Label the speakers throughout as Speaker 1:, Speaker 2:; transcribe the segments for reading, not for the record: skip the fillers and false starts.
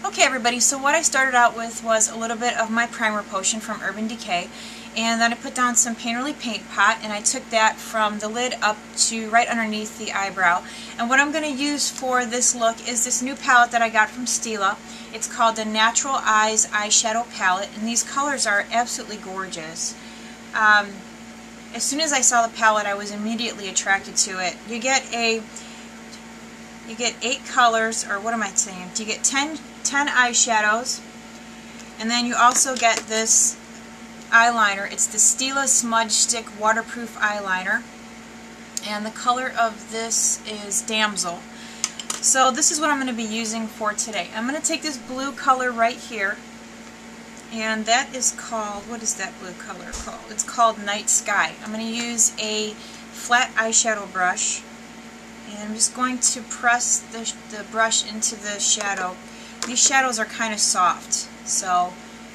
Speaker 1: Okay everybody, so what I started out with was a little bit of my primer potion from Urban Decay, and then I put down some Painterly Paint Pot, and I took that from the lid up to right underneath the eyebrow. And what I'm going to use for this look is this new palette that I got from Stila. It's called the Natural Eyes Eyeshadow Palette, and these colors are absolutely gorgeous. As soon as I saw the palette, I was immediately attracted to it. You get 8 colors, or what am I saying? You get 10 eyeshadows, and then you also get this eyeliner. It's the Stila Smudge Stick Waterproof Eyeliner, and the color of this is Damsel. So this is what I'm going to be using for today. I'm going to take this blue color right here, and that is called, what is that blue color called? It's called Night Sky. I'm going to use a flat eyeshadow brush, and I'm just going to press the brush into the shadow. These shadows are kind of soft, so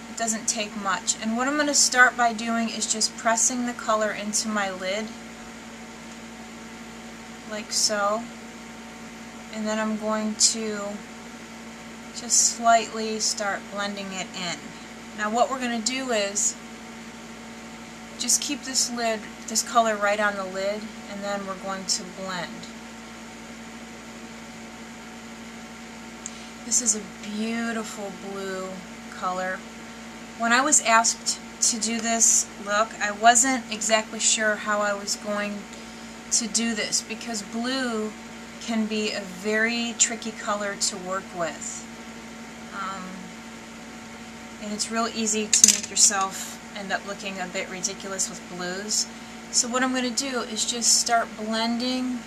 Speaker 1: it doesn't take much. And what I'm going to start by doing is just pressing the color into my lid, like so. And then I'm going to just slightly start blending it in. Now what we're going to do is just keep this color right on the lid, and then we're going to blend. This is a beautiful blue color. When I was asked to do this look, I wasn't exactly sure how I was going to do this, because blue can be a very tricky color to work with. And it's real easy to make yourself end up looking a bit ridiculous with blues. So what I'm going to do is just start blending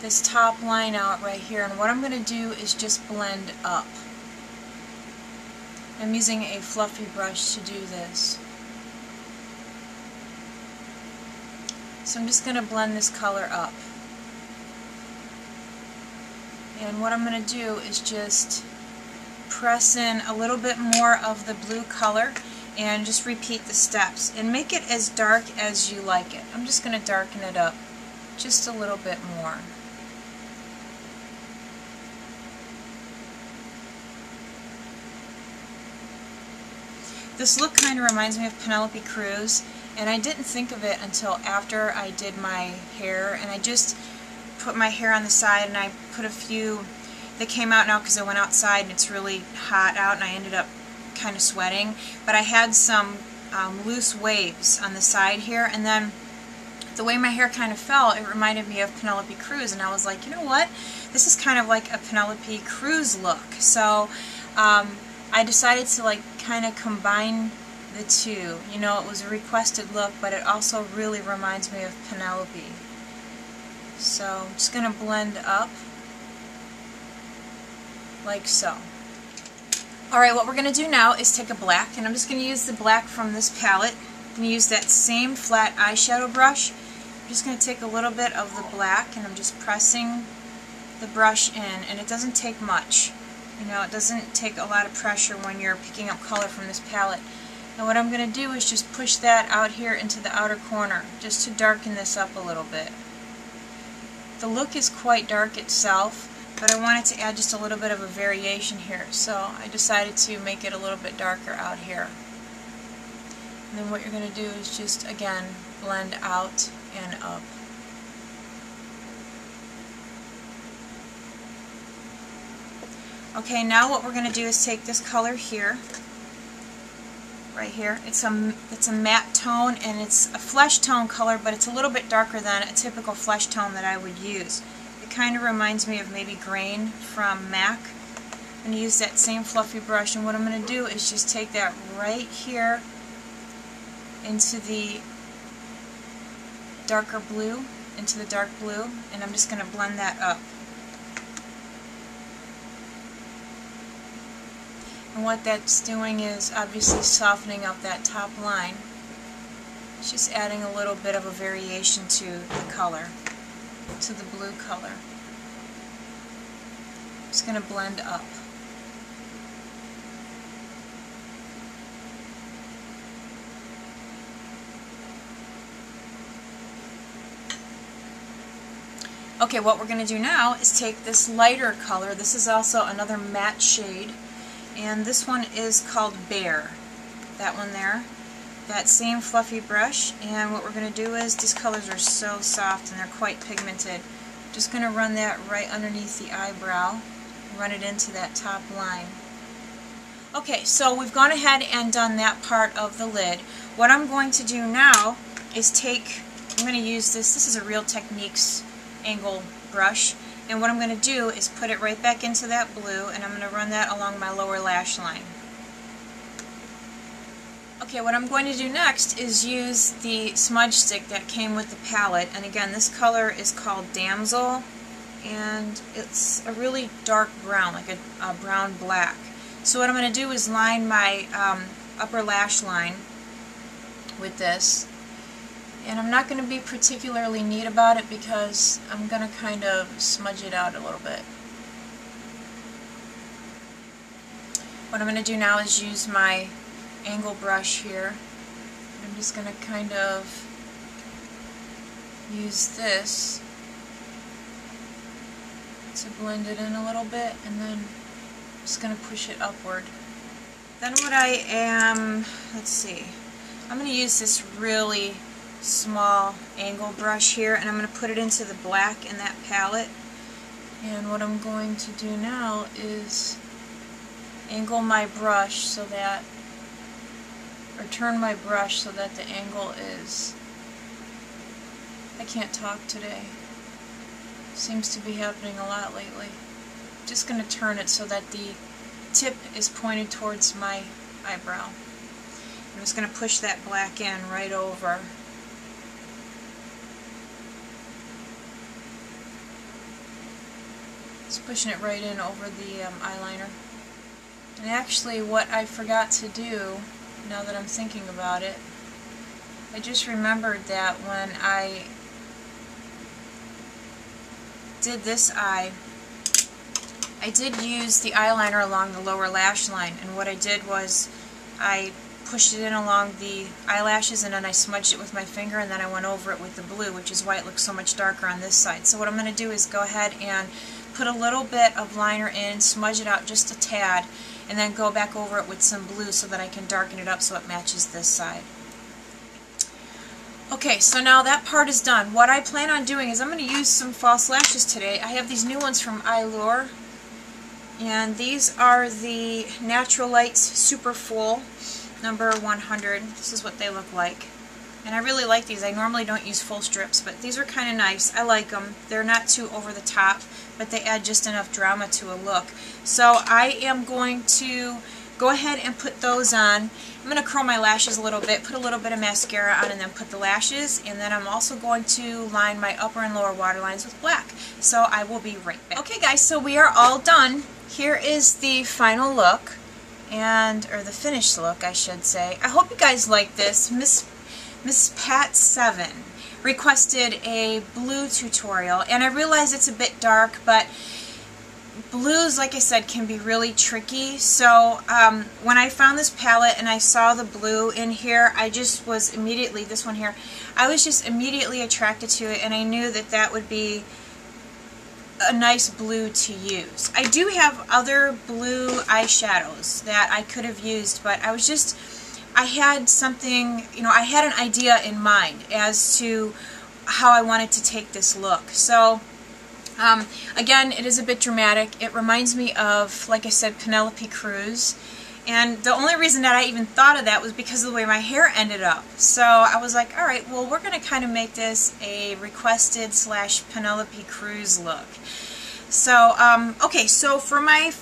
Speaker 1: this top line out right here, and what I'm going to do is just blend up. I'm using a fluffy brush to do this. So I'm just going to blend this color up. And what I'm going to do is just press in a little bit more of the blue color and just repeat the steps and make it as dark as you like it. I'm just going to darken it up just a little bit more. This look kind of reminds me of Penelope Cruz, and I didn't think of it until after I did my hair, and I just put my hair on the side, and I put a few, they came out now because I went outside and it's really hot out and I ended up kind of sweating, but I had some loose waves on the side here, and then the way my hair kind of fell, it reminded me of Penelope Cruz, and I was like, you know what, this is kind of like a Penelope Cruz look. So I decided to like kind of combine the two. You know, it was a requested look, but it also really reminds me of Penelope. So I'm just going to blend up like so. Alright, what we're going to do now is take a black, and I'm just going to use the black from this palette. I'm going to use that same flat eyeshadow brush. I'm just going to take a little bit of the black, and I'm just pressing the brush in, and it doesn't take much. You know, it doesn't take a lot of pressure when you're picking up color from this palette. And what I'm going to do is just push that out here into the outer corner, just to darken this up a little bit. The look is quite dark itself, but I wanted to add just a little bit of a variation here, so I decided to make it a little bit darker out here. And then what you're going to do is just, again, blend out and up. Okay, now what we're going to do is take this color here, right here. It's a matte tone, and it's a flesh tone color, but it's a little bit darker than a typical flesh tone that I would use. It kind of reminds me of maybe Grain from MAC. I'm going to use that same fluffy brush, and what I'm going to do is just take that right here into the darker blue, into the dark blue, and I'm just going to blend that up. And what that's doing is obviously softening up that top line. It's just adding a little bit of a variation to the color, to the blue color. Just going to blend up. Okay, what we're going to do now is take this lighter color. This is also another matte shade, and this one is called Bear. That one there. That same fluffy brush, and what we're going to do is, these colors are so soft and they're quite pigmented. Just going to run that right underneath the eyebrow, run it into that top line. Okay, so we've gone ahead and done that part of the lid. What I'm going to do now is I'm going to use this is a Real Techniques angle brush, and what I'm going to do is put it right back into that blue, and I'm going to run that along my lower lash line. Okay, what I'm going to do next is use the smudge stick that came with the palette, and again, this color is called Damsel, and it's a really dark brown, like a brown black. So what I'm going to do is line my upper lash line with this, and I'm not going to be particularly neat about it because I'm going to kind of smudge it out a little bit. What I'm going to do now is use my angle brush here. I'm just going to kind of use this to blend it in a little bit, and then I'm just going to push it upward. Then what I am, let's see, I'm going to use this really small angle brush here, and I'm going to put it into the black in that palette. And what I'm going to do now is angle my brush so that, or turn my brush so that the angle is, I can't talk today, seems to be happening a lot lately. Just going to turn it so that the tip is pointed towards my eyebrow. I'm just going to push that black in right over. Just pushing it right in over the eyeliner. And actually what I forgot to do, now that I'm thinking about it, I just remembered that when I did this eye, I did use the eyeliner along the lower lash line, and what I did was I pushed it in along the eyelashes, and then I smudged it with my finger, and then I went over it with the blue, which is why it looks so much darker on this side. So what I'm going to do is go ahead and put a little bit of liner in, smudge it out just a tad, and then go back over it with some blue so that I can darken it up so it matches this side. Okay, so now that part is done. What I plan on doing is I'm going to use some false lashes today. I have these new ones from Allure, and these are the Natural Lights Super Full number 100. This is what they look like. And I really like these. I normally don't use full strips, but these are kind of nice. I like them. They're not too over the top, but they add just enough drama to a look. So I am going to go ahead and put those on. I'm going to curl my lashes a little bit, put a little bit of mascara on, and then put the lashes, and then I'm also going to line my upper and lower waterlines with black. So I will be right back. Okay guys, so we are all done. Here is the final look, or the finished look I should say. I hope you guys like this. Miss Pat 7 requested a blue tutorial, and I realize it's a bit dark, but blues, like I said, can be really tricky. So when I found this palette and I saw the blue in here, I just was immediately, this one here, I was just immediately attracted to it, and I knew that that would be a nice blue to use. I do have other blue eyeshadows that I could have used, but I had something, I had an idea in mind as to how I wanted to take this look. So, again, it is a bit dramatic. It reminds me of, like I said, Penelope Cruz. And the only reason that I even thought of that was because of the way my hair ended up. So I was like, alright, well, we're going to kind of make this a requested / Penelope Cruz look. So, okay, so for my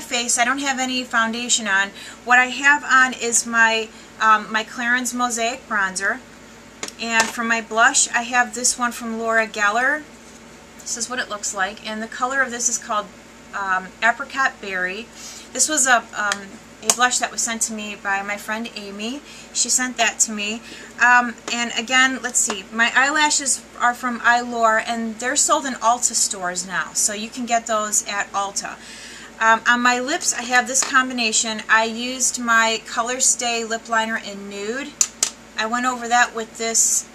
Speaker 1: face, I don't have any foundation on. What I have on is my Clarins Mosaic Bronzer. And for my blush, I have this one from Laura Geller. This is what it looks like. And the color of this is called Apricot Berry. This was a blush that was sent to me by my friend Amy. She sent that to me. And again, let's see, my eyelashes are from Allure, and they're sold in Ulta stores now. So you can get those at Ulta. On my lips, I have this combination. I used my Color Stay lip liner in Nude. I went over that with this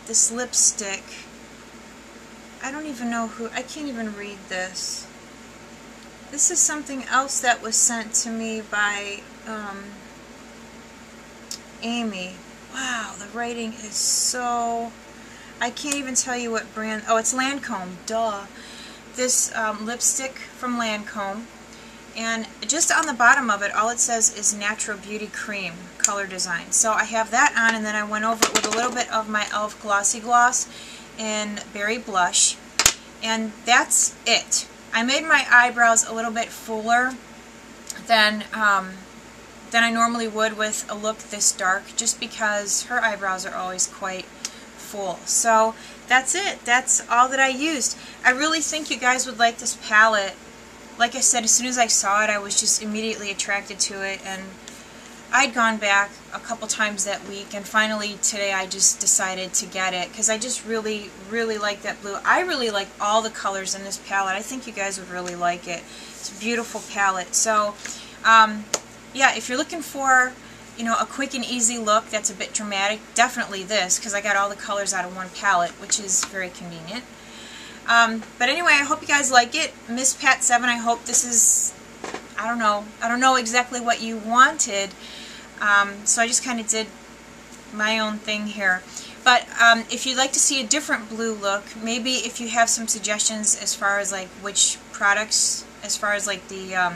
Speaker 1: this lipstick. I don't even know who, I can't even read this. This is something else that was sent to me by Amy. Wow, the writing is so... I can't even tell you what brand... Oh, it's Lancome. Duh. This lipstick from Lancome. And just on the bottom of it, all it says is Natural Beauty Cream color design. So I have that on, and then I went over it with a little bit of my e.l.f. Glossy Gloss in Berry Blush. And that's it. I made my eyebrows a little bit fuller than I normally would with a look this dark, just because her eyebrows are always quite full. So that's it. That's all that I used. I really think you guys would like this palette. Like I said, as soon as I saw it, I was just immediately attracted to it, and I'd gone back a couple times that week, and finally today I just decided to get it because I just really, really like that blue. I really like all the colors in this palette. I think you guys would really like it. It's a beautiful palette. So, yeah, if you're looking for, you know, a quick and easy look that's a bit dramatic, definitely this, because I got all the colors out of one palette, which is very convenient. But anyway, I hope you guys like it. Miss Pat 7, I hope this is, I don't know exactly what you wanted, so I just kind of did my own thing here. But if you'd like to see a different blue look, maybe if you have some suggestions as far as like which products, as far as like the,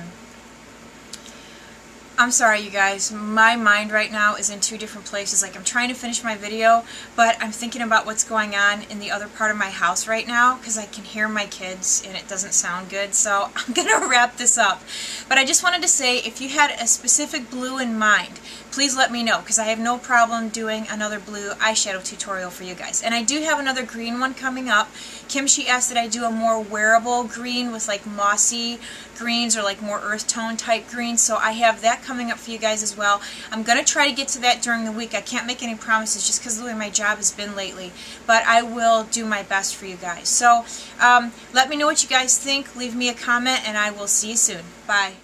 Speaker 1: I'm sorry you guys, my mind right now is in two different places. Like, I'm trying to finish my video, but I'm thinking about what's going on in the other part of my house right now because I can hear my kids and it doesn't sound good, so I'm going to wrap this up. But I just wanted to say, if you had a specific blue in mind, please let me know, because I have no problem doing another blue eyeshadow tutorial for you guys. And I do have another green one coming up. Kim, she asked that I do a more wearable green with like mossy greens or like more earth tone type greens, so I have that coming up for you guys as well. I'm going to try to get to that during the week. I can't make any promises just because of the way my job has been lately, but I will do my best for you guys. So let me know what you guys think. Leave me a comment, and I will see you soon. Bye.